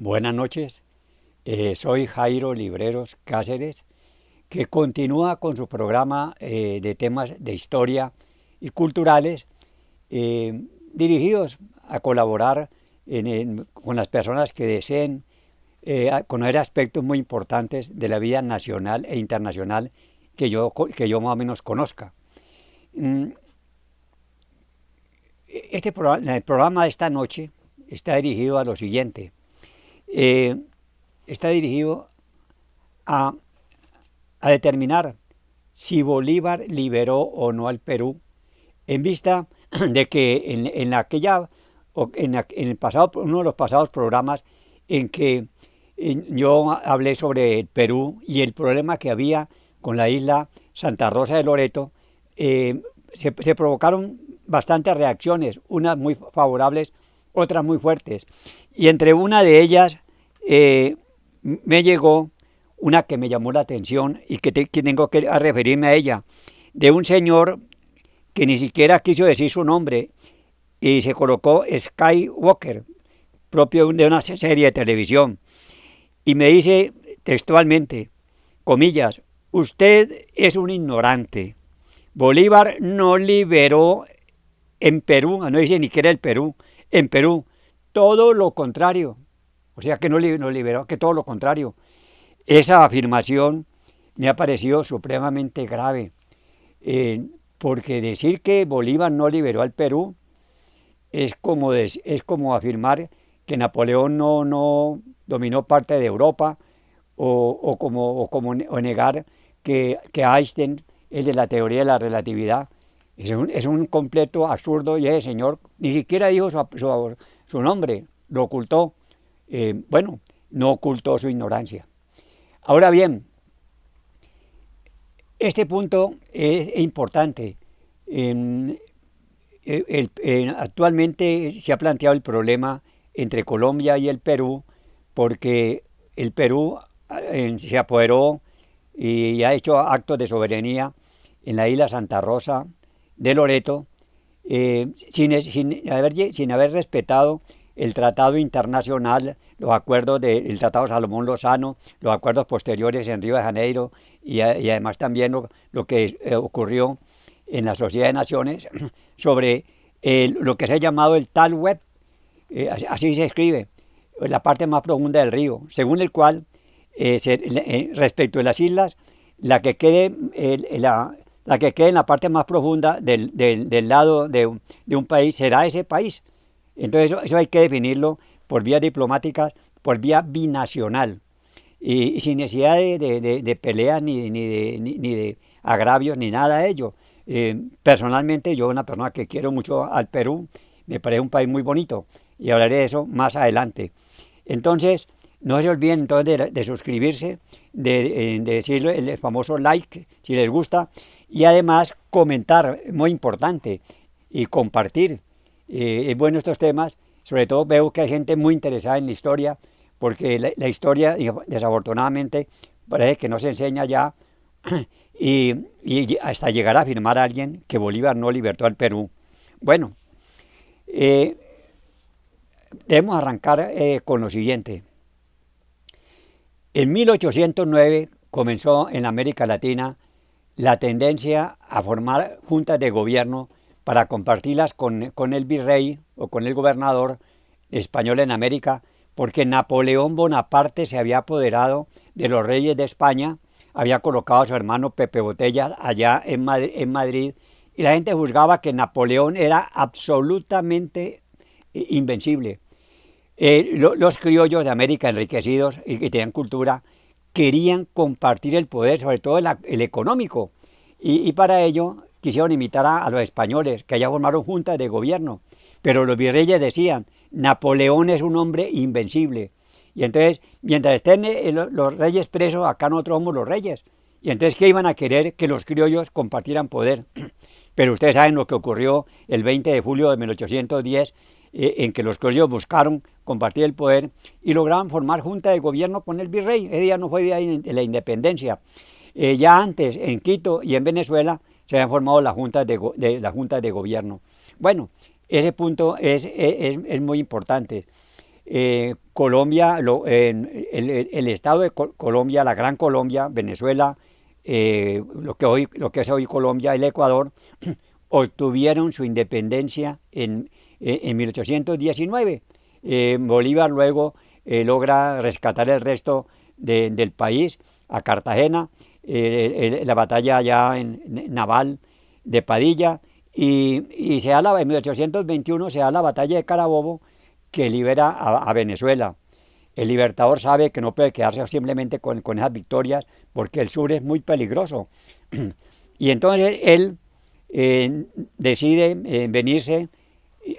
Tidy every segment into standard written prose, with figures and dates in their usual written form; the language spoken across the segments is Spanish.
Buenas noches, soy Jairo Libreros Cáceres, que continúa con su programa de temas de historia y culturales dirigidos a colaborar con las personas que deseen conocer aspectos muy importantes de la vida nacional e internacional que yo más o menos conozca. Mm, el programa de esta noche está dirigido a lo siguiente. Eh, Está dirigido a, a determinar si Bolívar liberó o no al Perú, en vista de que en el pasado, uno de los pasados programas en que yo hablé sobre el Perú y el problema que había con la isla Santa Rosa de Loreto, se provocaron bastantes reacciones, unas muy favorables, otras muy fuertes. Y entre una de ellas me llegó una que me llamó la atención y que tengo que referirme a ella, de un señor que ni siquiera quiso decir su nombre y se colocó Skywalker, propio de una serie de televisión. Y me dice textualmente, comillas, usted es un ignorante. Bolívar no liberó en Perú, no dice ni que era el Perú, en Perú, todo lo contrario. O sea que no liberó, que todo lo contrario. Esa afirmación me ha parecido supremamente grave, eh, porque decir que Bolívar no liberó al Perú es como afirmar que Napoleón no dominó parte de Europa o negar que Einstein es de la teoría de la relatividad. Es un completo absurdo y ese señor ni siquiera dijo su nombre, lo ocultó. Bueno, no ocultó su ignorancia. Ahora bien, este punto es importante. En, Actualmente se ha planteado el problema entre Colombia y el Perú porque el Perú se apoderó y ha hecho actos de soberanía en la isla Santa Rosa de Loreto sin haber respetado el tratado internacional, los acuerdos del Tratado Salomón Lozano, los acuerdos posteriores en Río de Janeiro y además también lo que ocurrió en la Sociedad de Naciones sobre lo que se ha llamado el tal web, así se escribe, la parte más profunda del río, según el cual, respecto de las islas, la que quede, la que quede en la parte más profunda del lado de un país será ese país. Entonces eso hay que definirlo por vía diplomática, por vía binacional y sin necesidad de peleas ni de agravios ni nada de ello. Personalmente yo, una persona que quiero mucho al Perú, me parece un país muy bonito y hablaré de eso más adelante. Entonces, no se olviden entonces de suscribirse, de decirle el famoso like si les gusta y además comentar, muy importante, y compartir. Es bueno estos temas, sobre todo veo que hay gente muy interesada en la historia, porque la historia desafortunadamente parece que no se enseña ya y hasta llegar a afirmar a alguien que Bolívar no libertó al Perú. Bueno, eh, debemos arrancar con lo siguiente. En 1809 comenzó en América Latina la tendencia a formar juntas de gobierno para compartirlas con el virrey o con el gobernador español en América, porque Napoleón Bonaparte se había apoderado de los reyes de España, había colocado a su hermano Pepe Botella allá en Madrid y la gente juzgaba que Napoleón era absolutamente invencible. Los criollos de América enriquecidos y que tenían cultura querían compartir el poder, sobre todo el económico, y para ello quisieron imitar a los españoles, que allá formaron juntas de gobierno, pero los virreyes decían, Napoleón es un hombre invencible, y entonces, mientras estén los reyes presos, acá nosotros somos los reyes, y entonces, ¿qué iban a querer? Que los criollos compartieran poder. Pero ustedes saben lo que ocurrió el 20 de julio de 1810, en que los criollos buscaron compartir el poder y lograron formar junta de gobierno con el virrey. Ese día no fue día de la independencia. Ya antes, en Quito y en Venezuela, se habían formado las juntas de gobierno. Bueno, ese punto es muy importante. Colombia, el estado de Colombia, la Gran Colombia, Venezuela, lo que es hoy Colombia, el Ecuador, obtuvieron su independencia en 1819. Bolívar luego logra rescatar el resto del país a Cartagena, la batalla allá naval de Padilla, y en 1821 se da la batalla de Carabobo, que libera a Venezuela. El libertador sabe que no puede quedarse simplemente con esas victorias, porque el sur es muy peligroso. Y entonces él decide venirse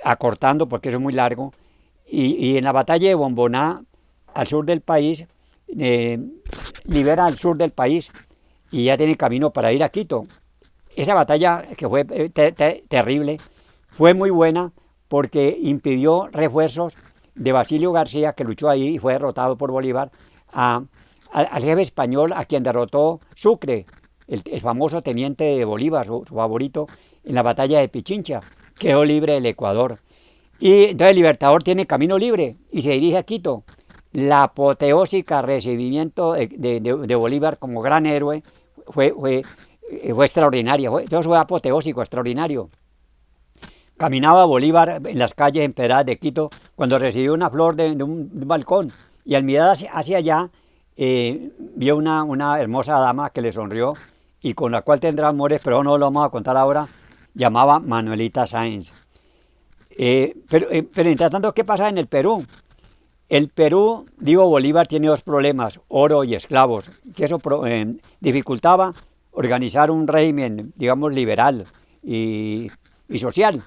acortando, porque eso es muy largo, y en la batalla de Bomboná, al sur del país, eh, libera al sur del país y ya tiene camino para ir a Quito. Esa batalla, que fue terrible, fue muy buena porque impidió refuerzos de Basilio García, que luchó ahí y fue derrotado por Bolívar, al jefe español, a quien derrotó Sucre, el famoso teniente de Bolívar, su favorito, en la batalla de Pichincha. Quedó libre el Ecuador. Y entonces el Libertador tiene camino libre y se dirige a Quito. La apoteósica recibimiento de Bolívar como gran héroe fue extraordinaria. Entonces fue apoteósico, extraordinario. Caminaba Bolívar en las calles empedradas de Quito cuando recibió una flor de un balcón, y al mirar hacia allá vio una hermosa dama que le sonrió y con la cual tendrá amores, pero no lo vamos a contar ahora. Llamaba Manuelita Sáenz. Pero mientras tanto, ¿qué pasa en el Perú? El Perú, digo, Bolívar tiene dos problemas: oro y esclavos, que eso dificultaba organizar un régimen, digamos, liberal y social.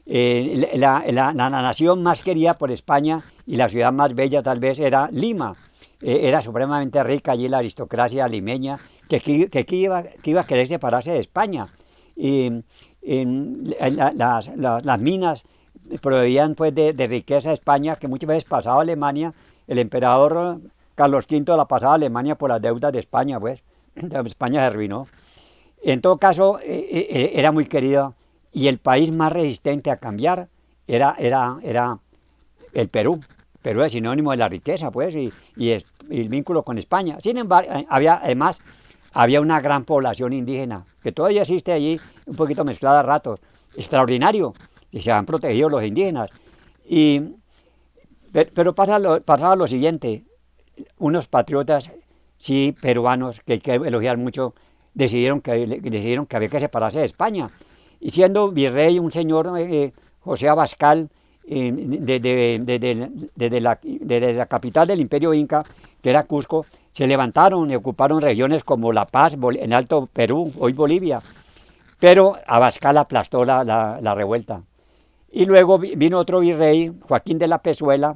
La nación más querida por España y la ciudad más bella tal vez era Lima. Era supremamente rica allí la aristocracia limeña, que iba a querer separarse de España. Y las minas proveían pues de riqueza a España, que muchas veces pasaba a Alemania. El emperador Carlos V la pasaba a Alemania por las deudas de España, pues España se arruinó. En todo caso, era muy querido, y el país más resistente a cambiar era el Perú. Perú es sinónimo de la riqueza, pues, y el vínculo con España. Sin embargo, además, había una gran población indígena, que todavía existe allí, un poquito mezclada a ratos, extraordinario, y se han protegido los indígenas. Pero pasaba lo siguiente: unos patriotas, sí, peruanos, que hay que elogiar mucho, decidieron que había que separarse de España. Y siendo virrey un señor, José Abascal, desde la capital del Imperio Inca, que era Cusco, se levantaron y ocuparon regiones como La Paz, en Alto Perú, hoy Bolivia. Pero Abascal aplastó la revuelta. Y luego vino otro virrey, Joaquín de la Pezuela,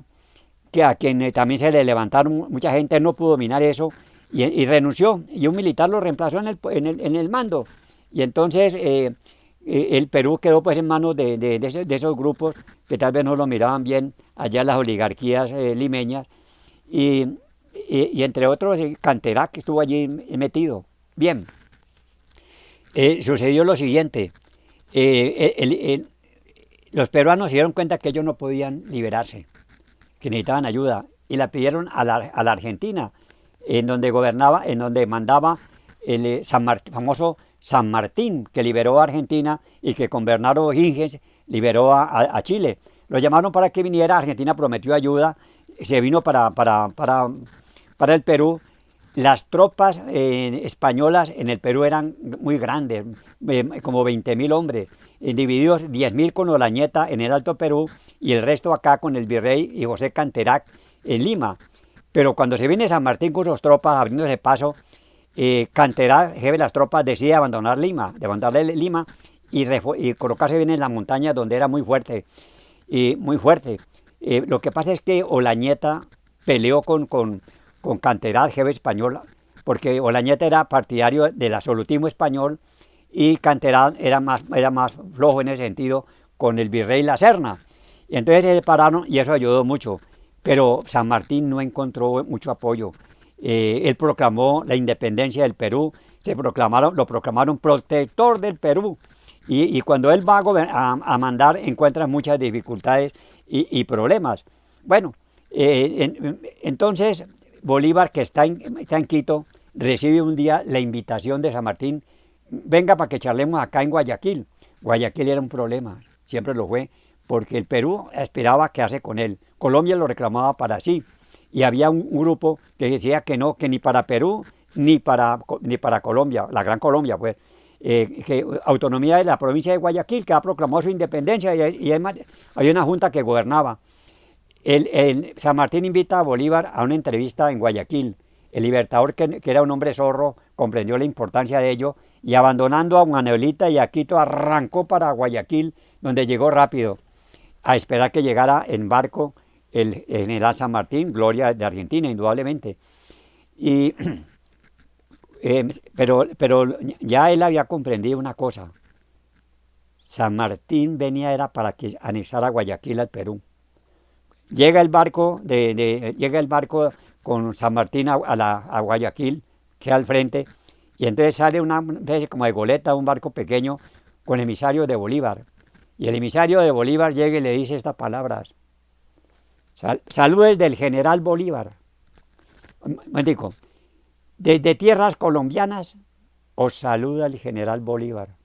que a quien también se le levantaron mucha gente, no pudo dominar eso y renunció. Y un militar lo reemplazó en el mando. Y entonces el Perú quedó pues en manos de esos grupos que tal vez no lo miraban bien, allá las oligarquías limeñas. Y entre otros, Canterac, que estuvo allí metido. Bien, sucedió lo siguiente. eh, el- el- los peruanos se dieron cuenta que ellos no podían liberarse, que necesitaban ayuda, y la pidieron a la Argentina, en donde mandaba el famoso San Martín, que liberó a Argentina y que con Bernardo Higgins liberó a Chile. Lo llamaron para que viniera. Argentina prometió ayuda, se vino para el Perú. Las tropas españolas en el Perú eran muy grandes, como 20.000 hombres, divididos 10.000 con Olañeta en el Alto Perú y el resto acá con el virrey y José Canterac en Lima. Pero cuando se viene San Martín con sus tropas abriéndose paso, Canterac, jefe de las tropas, decide abandonar Lima y colocarse bien en la montaña, donde era muy fuerte. Muy fuerte. Lo que pasa es que Olañeta peleó con Canterac, jefe español, porque Olañeta era partidario del absolutismo español y Canterac era más flojo en ese sentido con el virrey La Serna. Y entonces se separaron y eso ayudó mucho. Pero San Martín no encontró mucho apoyo. Él proclamó la independencia del Perú, lo proclamaron protector del Perú. Y cuando él va a mandar, encuentra muchas dificultades y problemas. Bueno, Entonces, Bolívar, que está en Quito, recibe un día la invitación de San Martín, venga para que charlemos acá en Guayaquil. Guayaquil era un problema, siempre lo fue, porque el Perú aspiraba a quedarse con él. Colombia lo reclamaba para sí. Y había un grupo que decía que no, que ni para Perú, ni para Colombia, la Gran Colombia, pues, que autonomía de la provincia de Guayaquil, que ha proclamado su independencia y hay una junta que gobernaba. San Martín invita a Bolívar a una entrevista en Guayaquil. El Libertador, que era un hombre zorro, comprendió la importancia de ello y abandonando a Manuelita y a Quito, arrancó para Guayaquil, donde llegó rápido, a esperar que llegara en barco el general San Martín, gloria de Argentina, indudablemente. Y, pero ya él había comprendido una cosa. San Martín venía era para que anexara Guayaquil al Perú. Llega el barco con San Martín a Guayaquil, que al frente, y entonces sale una especie como de goleta, un barco pequeño, con emisario de Bolívar. Y el emisario de Bolívar llega y le dice estas palabras. Saludes del general Bolívar. Me digo, desde tierras colombianas os saluda el general Bolívar.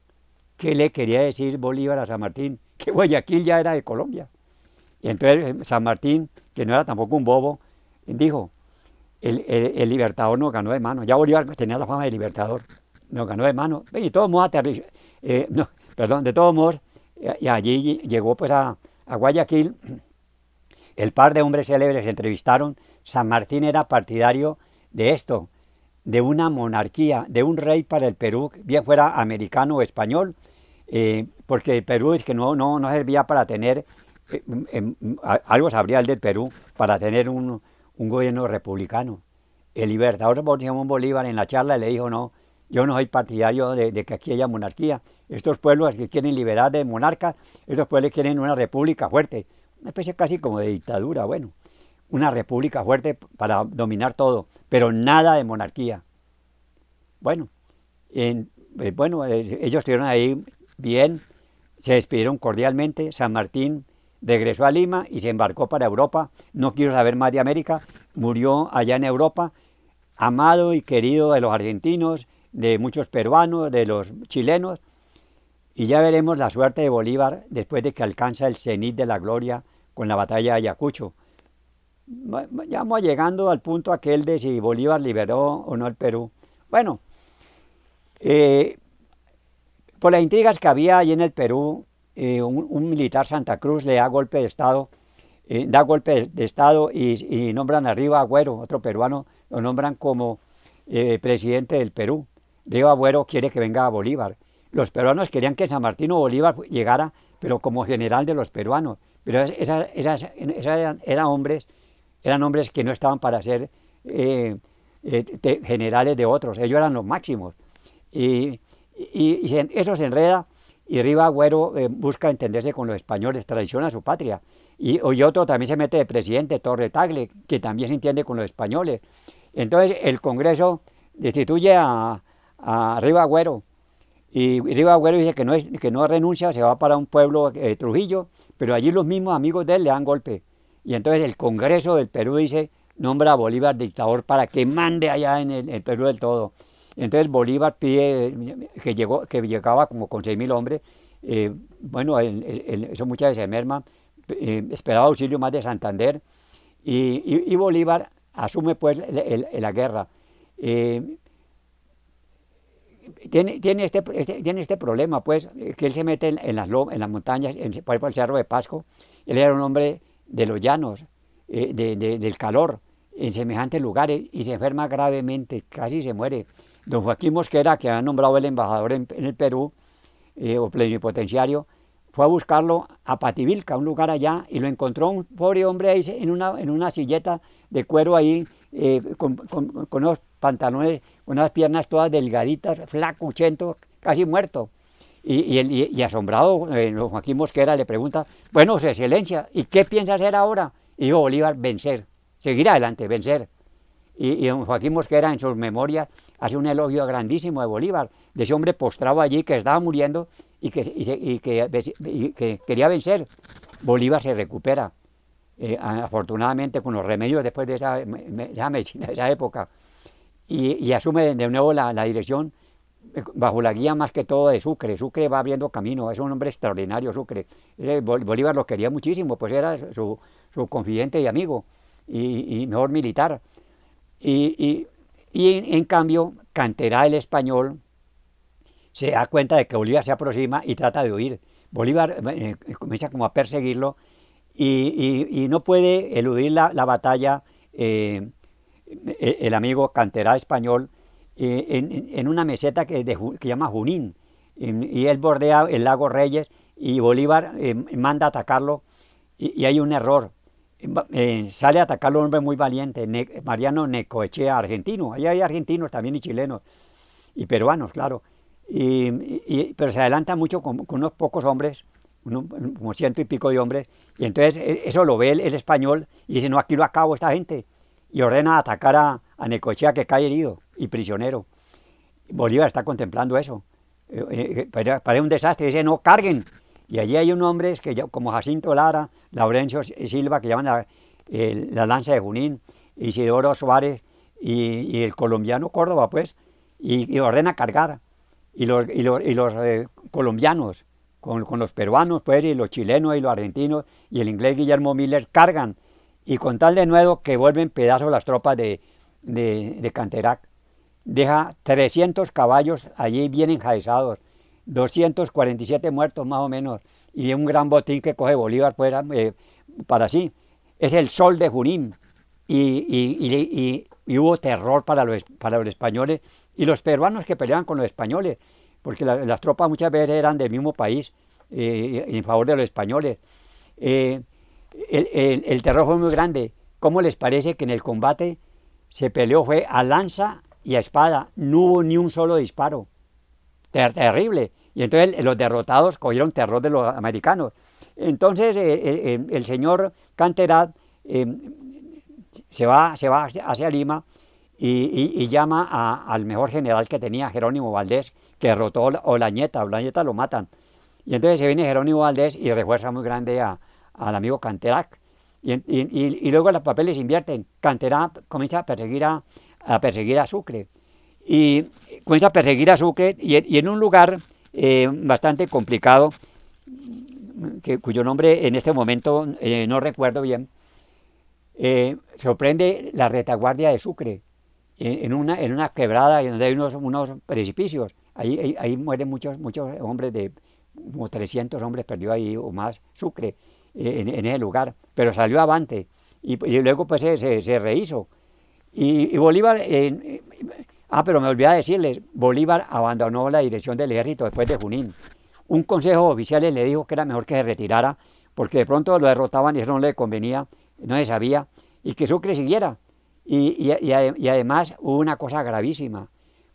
¿Qué le quería decir Bolívar a San Martín? Que Guayaquil ya era de Colombia. Y entonces San Martín, que no era tampoco un bobo, dijo, el Libertador nos ganó de mano. Ya Bolívar tenía la fama de Libertador. Nos ganó de mano. Y de todos modos, no, perdón, de todos modos, y allí llegó pues a Guayaquil. El par de hombres célebres se entrevistaron. San Martín era partidario de esto, de una monarquía, de un rey para el Perú, bien fuera americano o español, porque el Perú es que no servía para tener, algo sabría el del Perú, para tener un gobierno republicano. El Libertador Simón Bolívar en la charla le dijo, no, yo no soy partidario de que aquí haya monarquía. Estos pueblos que quieren liberar de monarcas, estos pueblos quieren una república fuerte, una especie casi como de dictadura, bueno, una república fuerte para dominar todo, pero nada de monarquía. Bueno, ellos estuvieron ahí bien, se despidieron cordialmente. San Martín regresó a Lima y se embarcó para Europa. No quiso saber más de América, murió allá en Europa, amado y querido de los argentinos, de muchos peruanos, de los chilenos. Y ya veremos la suerte de Bolívar después de que alcanza el cenit de la gloria con la batalla de Ayacucho. Ya vamos llegando al punto aquel de si Bolívar liberó o no el Perú. Bueno, eh, por las intrigas que había allí en el Perú, un militar Santa Cruz le da golpe de Estado, y nombran a Riva Agüero, otro peruano, lo nombran como presidente del Perú. Riva Agüero quiere que venga a Bolívar. Los peruanos querían que San Martín o Bolívar llegara, pero como general de los peruanos. Pero eran hombres que no estaban para ser generales de otros, ellos eran los máximos. Eso se enreda y Riva Agüero busca entenderse con los españoles, traiciona a su patria. Y otro también se mete de presidente, Torre Tagle, que también se entiende con los españoles. Entonces el Congreso destituye a Riva Agüero y Riva Agüero dice que no renuncia, se va para un pueblo, Trujillo, pero allí los mismos amigos de él le dan golpe. Y entonces el Congreso del Perú dice, nombra a Bolívar dictador para que mande allá en el Perú del todo. Entonces Bolívar pide, que llegaba como con 6.000 hombres, bueno, eso muchas veces se merma, esperaba auxilio más de Santander, y Bolívar asume pues la guerra. Tiene este problema, pues, que él se mete en las montañas, por ejemplo, el Cerro de Pasco. Él era un hombre de los llanos, del calor, en semejantes lugares, y se enferma gravemente, casi se muere. Don Joaquín Mosquera, que ha nombrado el embajador en el Perú, o plenipotenciario, fue a buscarlo a Pativilca, un lugar allá, y lo encontró un pobre hombre ahí en una silleta de cuero ahí, con unos pantalones, con unas piernas todas delgaditas, flacuchento, casi muerto. Y asombrado, don Joaquín Mosquera le pregunta, bueno, su excelencia, ¿y qué piensa hacer ahora? Y dijo Bolívar, vencer, seguir adelante, vencer. Y don Joaquín Mosquera en sus memorias hace un elogio grandísimo de Bolívar, de ese hombre postrado allí que estaba muriendo y que quería vencer. Bolívar se recupera. afortunadamente con los remedios después de esa medicina de esa época, y asume de nuevo la dirección bajo la guía más que todo de Sucre. Sucre va abriendo camino, es un hombre extraordinario Sucre. Bolívar lo quería muchísimo, pues era su confidente y amigo, y mejor militar. Y, en cambio, Canterá, el español, se da cuenta de que Bolívar se aproxima y trata de huir. Bolívar comienza como a perseguirlo y no puede eludir la batalla el amigo Canterá español en una meseta que llama Junín, y él bordea el lago Reyes y Bolívar manda a atacarlo y hay un error. Sale a atacarlo un hombre muy valiente, Mariano Necoechea, argentino. Allá hay argentinos también y chilenos y peruanos, claro. Pero se adelanta mucho con unos pocos hombres, como ciento y pico de hombres, y entonces eso lo ve el español y dice, no, aquí lo acabo esta gente, y ordena atacar a Necochea, que cae herido y prisionero. Bolívar está contemplando eso. Parece un desastre, dice, no, carguen. Y allí hay unos hombres que, como Jacinto Lara, Laurencio Silva, que llaman la lanza de Junín, Isidoro Suárez y el colombiano Córdoba, pues, y ordena cargar. Y los colombianos, con los peruanos, pues, y los chilenos y los argentinos, y el inglés Guillermo Miller, cargan. Y con tal de nuevo que vuelven pedazos las tropas de Canterac. Deja 300 caballos allí bien enjaezados, 247 muertos más o menos, y un gran botín que coge Bolívar pues, para sí. Es el sol de Junín, y hubo terror para los españoles y los peruanos que peleaban con los españoles, porque las tropas muchas veces eran del mismo país, en favor de los españoles. Eh, el terror fue muy grande. ¿Cómo les parece que en el combate se peleó fue a lanza y a espada? No hubo ni un solo disparo. Terrible. Y entonces los derrotados cogieron terror de los americanos. Entonces el señor Canterat se va hacia Lima y llama al mejor general que tenía, Jerónimo Valdés, que derrotó a Olañeta. Olañeta lo matan. Y entonces se viene Jerónimo Valdés y refuerza muy grande al amigo Canterac. Y luego los papeles se invierten. Canterac comienza a perseguir a Sucre. Y comienza a perseguir a Sucre y en un lugar bastante complicado, cuyo nombre en este momento no recuerdo bien, sorprende la retaguardia de Sucre, en una quebrada donde hay unos precipicios. Ahí mueren muchos hombres, como 300 hombres perdió ahí o más Sucre en ese lugar, pero salió avante y luego pues se rehizo. Y Bolívar, pero me olvidaba decirles, Bolívar abandonó la dirección del ejército después de Junín. Un consejo oficial le dijo que era mejor que se retirara, porque de pronto lo derrotaban y eso no le convenía, no se sabía, y que Sucre siguiera. Y además hubo una cosa gravísima.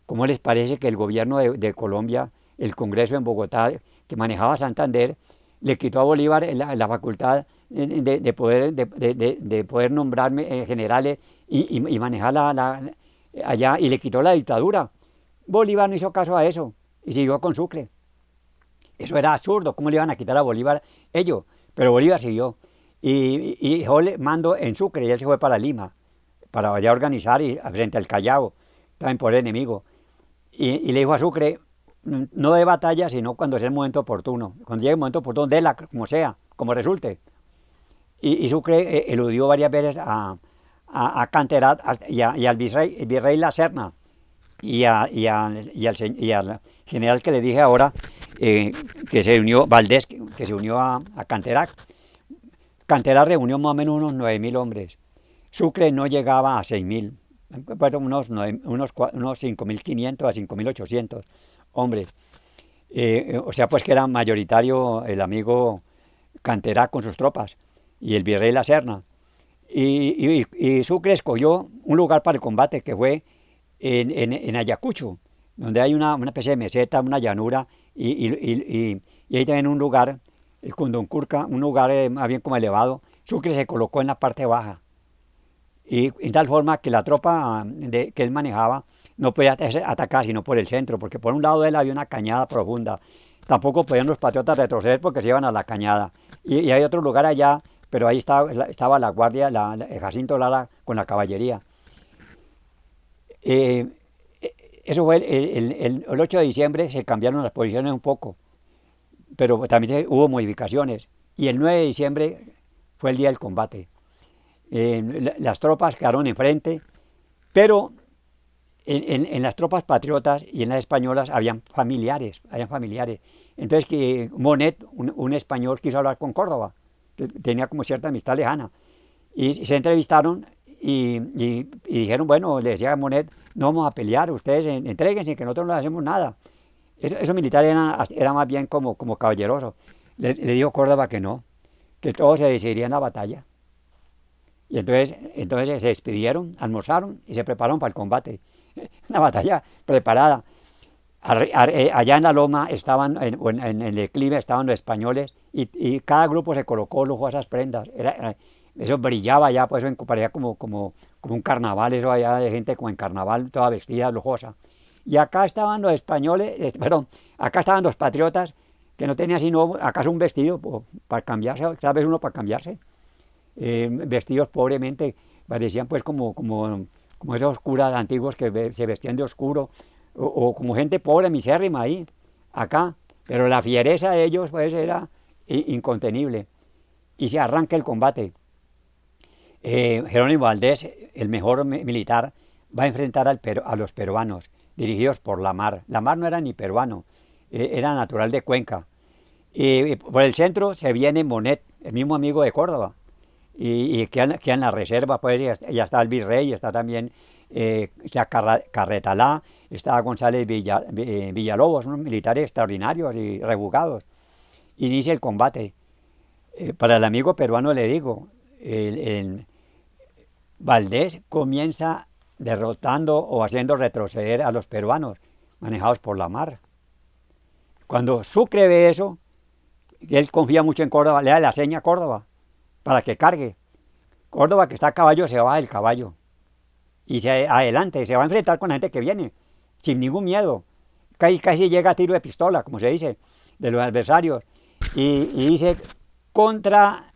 ¿Cómo les parece que el gobierno de Colombia, el Congreso en Bogotá, que manejaba Santander, le quitó a Bolívar la facultad de poder nombrar generales y manejar allá, y le quitó la dictadura? Bolívar no hizo caso a eso y siguió con Sucre. Eso era absurdo, ¿cómo le iban a quitar a Bolívar ellos? Pero Bolívar siguió y dejó el mando en Sucre y él se fue para Lima, para allá organizar y frente al Callao, también por el enemigo. Y le dijo a Sucre, no de batalla, sino cuando sea el momento oportuno. Cuando llegue el momento oportuno, déla como sea, como resulte. Y Sucre eludió varias veces a Canterat y al virrey La Serna y al general que le dije ahora, que se unió, Valdés, que se unió a Canterac. Canterac reunió más o menos unos 9.000 hombres. Sucre no llegaba a 6.000, unos 5.500 a 5.800 hombres. O sea, pues que era mayoritario el amigo Canterac con sus tropas y el virrey La Serna. Y Sucre escogió un lugar para el combate que fue en Ayacucho, donde hay una especie de meseta, una llanura, y ahí también un lugar, el Cunduncurca, un lugar más bien como elevado. Sucre se colocó en la parte baja, y en tal forma que la tropa que él manejaba no podía atacar sino por el centro, porque por un lado de él había una cañada profunda. Tampoco podían los patriotas retroceder porque se iban a la cañada. Y hay otro lugar allá pero ahí estaba la guardia, el Jacinto Lara con la caballería. Eh, Eso fue el 8 de diciembre, se cambiaron las posiciones un poco, pero también hubo modificaciones. Y el 9 de diciembre fue el día del combate. Las tropas quedaron enfrente, pero en las tropas patriotas y en las españolas habían familiares, habían familiares. Entonces que Monet, un español, quiso hablar con Córdoba, que tenía como cierta amistad lejana. Y se entrevistaron y dijeron, bueno, le decía a Monet, no vamos a pelear, ustedes entréguense, que nosotros no hacemos nada. Esos militares eran más bien como caballerosos. Le dijo Córdoba que no, que todo se decidiría en la batalla. Y entonces se despidieron, almorzaron y se prepararon para el combate. Una batalla preparada. Allá en la loma estaban, en el declive estaban los españoles y cada grupo se colocó lujosas prendas. Eso brillaba allá, pues eso parecía como un carnaval, eso allá de gente como en carnaval, toda vestida, lujosa. Y acá estaban los españoles, perdón, acá estaban los patriotas que no tenían sino acaso un vestido para cambiarse, ¿sabes? Uno para cambiarse. Vestidos pobremente, parecían pues como esos curas antiguos que se vestían de oscuro, o como gente pobre, misérrima ahí, acá. Pero la fiereza de ellos pues era incontenible. Y se arranca el combate. Jerónimo Valdés, el mejor militar, va a enfrentar a los peruanos, dirigidos por Lamar. Lamar no era ni peruano, era natural de Cuenca. Y por el centro se viene Monet, el mismo amigo de Córdoba. Y queda en la reserva, pues ya está el virrey, está también está Carretalá, está González Villalobos, unos militares extraordinarios y rebugados. Inicia el combate. Para el amigo peruano le digo, el Valdés comienza derrotando o haciendo retroceder a los peruanos manejados por la mar. Cuando Sucre ve eso, él confía mucho en Córdoba, le da la seña a Córdoba para que cargue. Córdoba, que está a caballo, se baja del caballo y se adelante, se va a enfrentar con la gente que viene, sin ningún miedo. Casi llega a tiro de pistola, como se dice, de los adversarios. Y dice, contra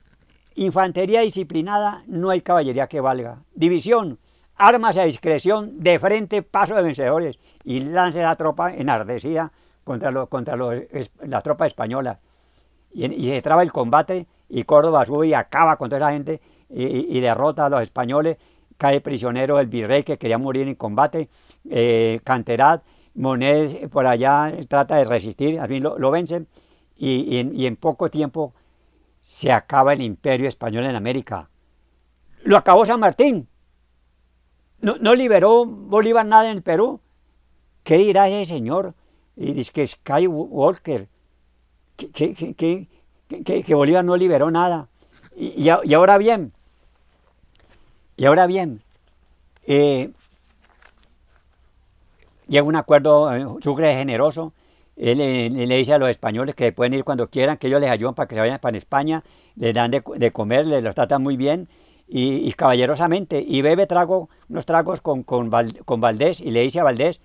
infantería disciplinada no hay caballería que valga. División, armas a discreción, de frente, paso de vencedores. Y lance la tropa enardecida contra la tropa española. Y se traba el combate y Córdoba sube y acaba con toda esa gente y derrota a los españoles. Cae prisionero el virrey que quería morir en combate. Canterat, Monet por allá trata de resistir, al fin lo vencen. Y en poco tiempo se acaba el imperio español en América. Lo acabó San Martín. No liberó Bolívar nada en el Perú. ¿Qué dirá ese señor? Y dice que Skywalker, que Bolívar no liberó nada. Y ahora bien, llega un acuerdo, Sucre es generoso. Él le dice a los españoles que pueden ir cuando quieran, que ellos les ayudan para que se vayan para España, les dan de comer, les los tratan muy bien y caballerosamente. Y bebe unos tragos con Valdés y le dice a Valdés,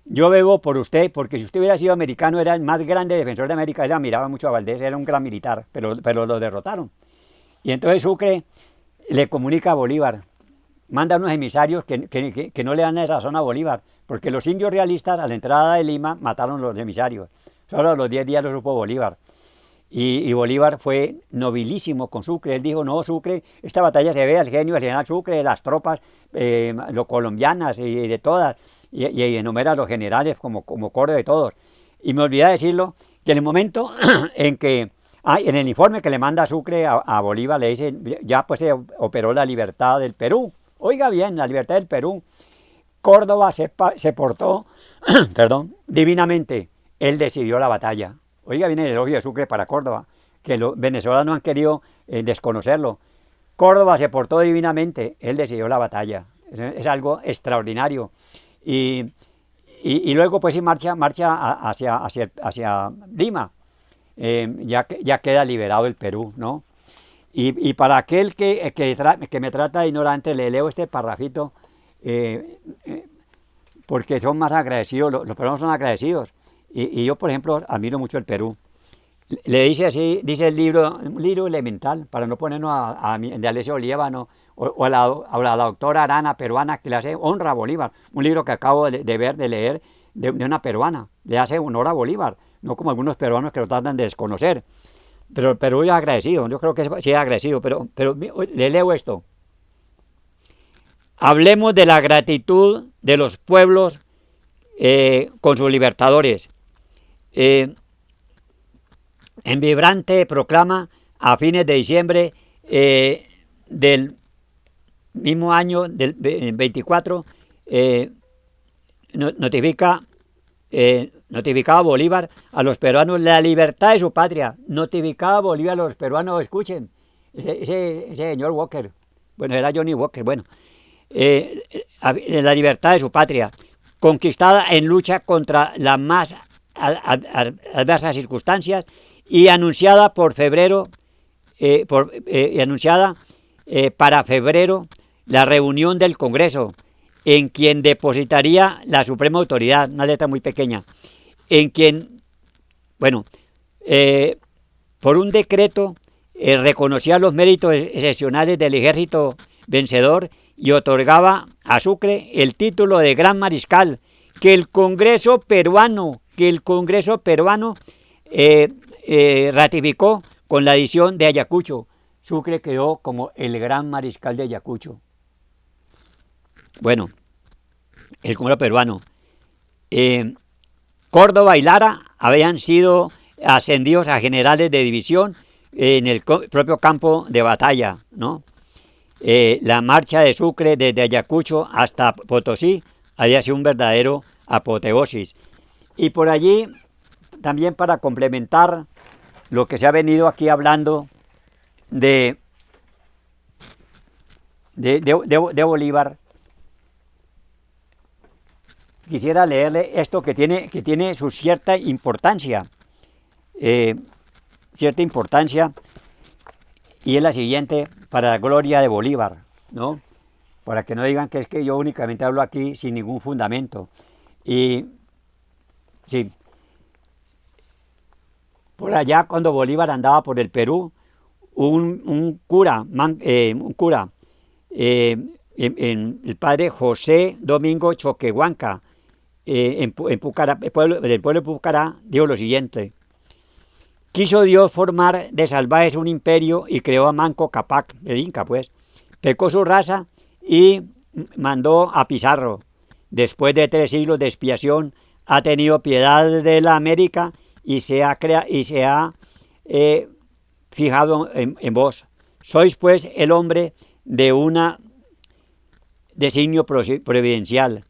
yo bebo por usted, porque si usted hubiera sido americano, era el más grande defensor de América. Él admiraba mucho a Valdés, era un gran militar, pero lo derrotaron. Y entonces Sucre le comunica a Bolívar, manda unos emisarios que no le dan razón a Bolívar, porque los indios realistas a la entrada de Lima mataron los emisarios. Solo a los 10 días lo supo Bolívar. Y Bolívar fue nobilísimo con Sucre. Él dijo, no, Sucre, esta batalla se ve al genio del general Sucre, de las tropas lo colombianas y de todas, y enumera a los generales como Córdoba de todos. Y me olvidé decirlo, que en el momento en que, en el informe que le manda Sucre a Bolívar, le dice, ya pues se operó la libertad del Perú. Oiga bien, la libertad del Perú. Córdoba se portó, perdón, divinamente. Él decidió la batalla. Oiga bien el elogio de Sucre para Córdoba, que los venezolanos han querido desconocerlo. Córdoba se portó divinamente. Él decidió la batalla. Es algo extraordinario. Y luego pues sí marcha hacia Lima. Ya queda liberado el Perú, ¿no? Y para aquel que me trata de ignorante, le leo este parrafito, porque son más agradecidos, los peruanos son agradecidos. Y yo, por ejemplo, admiro mucho el Perú. Le dice así, dice el libro, un libro elemental, para no ponernos de Alessio Oliva, o la doctora Arana, peruana, que le hace honra a Bolívar. Un libro que acabo de ver, de leer, de una peruana. Le hace honor a Bolívar, no como algunos peruanos que lo tratan de desconocer. Pero el Perú es agradecido, yo creo que sí es agradecido, pero le leo esto. Hablemos de la gratitud de los pueblos con sus libertadores. Eh, en vibrante proclama a fines de diciembre del mismo año, del 24, notifica, notificaba Bolívar a los peruanos la libertad de su patria. Notificaba Bolívar a los peruanos, escuchen, ese señor Walker, bueno, era Johnny Walker, bueno, la libertad de su patria, conquistada en lucha contra las más adversas circunstancias y anunciada por febrero, anunciada para febrero la reunión del Congreso, en quien depositaría la suprema autoridad, una letra muy pequeña, en quien, bueno, por un decreto reconocía los méritos excepcionales del ejército vencedor y otorgaba a Sucre el título de Gran Mariscal, que el Congreso peruano ratificó con la edición de Ayacucho. Sucre quedó como el Gran Mariscal de Ayacucho. Bueno, el Congreso peruano. Córdoba y Lara habían sido ascendidos a generales de división en el propio campo de batalla, ¿no? La marcha de Sucre desde Ayacucho hasta Potosí había sido un verdadero apoteosis. Y por allí, también para complementar lo que se ha venido aquí hablando de Bolívar, quisiera leerle esto que tiene su cierta importancia, y es la siguiente, para la gloria de Bolívar, ¿no? Para que no digan que es que yo únicamente hablo aquí sin ningún fundamento. Y sí, por allá cuando Bolívar andaba por el Perú, un cura, el padre José Domingo Choquehuanca, en Pucará, del pueblo de Pucará, dijo lo siguiente: quiso Dios formar de salvajes un imperio y creó a Manco Cápac, el Inca pues, pecó su raza y mandó a Pizarro. Después de 3 siglos de expiación, ha tenido piedad de la América y se ha fijado en vos. Sois pues el hombre de una designio providencial.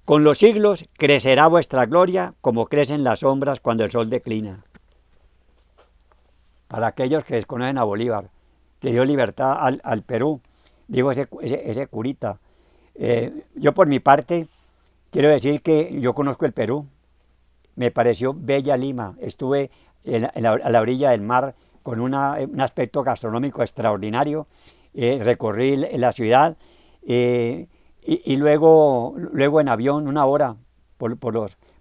Con los siglos crecerá vuestra gloria como crecen las sombras cuando el sol declina. Para aquellos que desconocen a Bolívar, que dio libertad al Perú, digo ese curita. Yo por mi parte quiero decir que yo conozco el Perú, me pareció bella Lima, estuve a la orilla del mar con un aspecto gastronómico extraordinario, recorrí la ciudad y luego en avión 1 hora por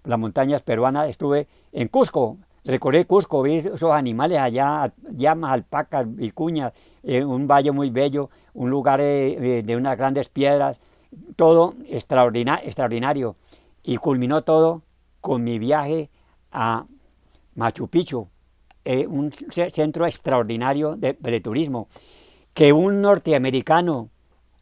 las montañas peruanas estuve en Cusco. Recorrí Cusco, vi esos animales allá, llamas, alpacas, vicuñas, un valle muy bello, un lugar de unas grandes piedras, todo extraordinario. Y culminó todo con mi viaje a Machu Picchu, un centro extraordinario de turismo, que un norteamericano,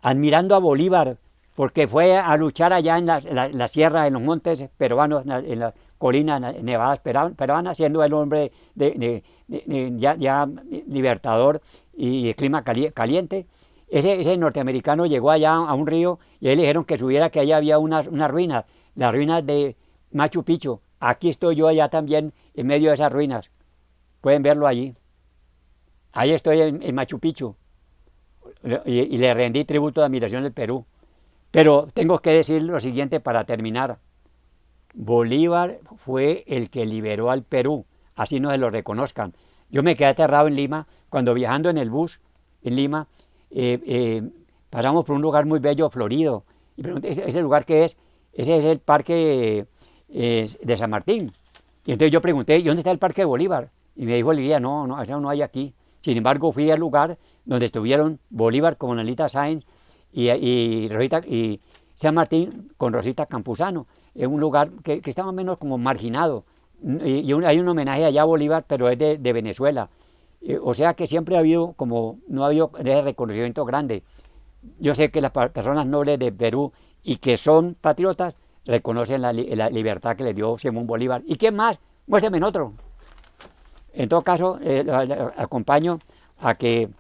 admirando a Bolívar, porque fue a luchar allá en la sierra, en los montes peruanos, en las colinas nevadas peruanas, siendo el hombre ya libertador y de clima caliente. Ese norteamericano llegó allá a un río y ahí le dijeron que subiera, que allá había unas ruinas, las ruinas de Machu Picchu. Aquí estoy yo allá también en medio de esas ruinas. Pueden verlo allí. Ahí estoy en Machu Picchu y le rendí tributo de admiración al Perú. Pero tengo que decir lo siguiente para terminar. Bolívar fue el que liberó al Perú, así no se lo reconozcan. Yo me quedé aterrado en Lima cuando, viajando en el bus en Lima, pasamos por un lugar muy bello, florido, y pregunté: ¿ese lugar qué es? Ese es el parque de San Martín. Y entonces yo pregunté: ¿y dónde está el parque de Bolívar? Y me dijo el guía, no, no, eso no hay aquí. Sin embargo, fui al lugar donde estuvieron Bolívar con Anelita Sáenz y San Martín con Rosita Campuzano. Es un lugar que está más o menos como marginado. Hay un homenaje allá a Bolívar, pero es de Venezuela. O sea que siempre ha habido, como no ha habido ese reconocimiento grande. Yo sé que las personas nobles de Perú y que son patriotas reconocen la libertad que le dio Simón Bolívar. ¿Y quién más? Muéstrame en otro. En todo caso, acompaño a que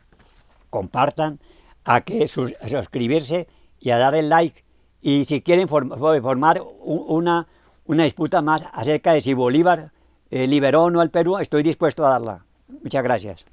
compartan, a que suscribirse y a dar el like. Y si quieren formar una disputa más acerca de si Bolívar liberó o no al Perú, estoy dispuesto a darla. Muchas gracias.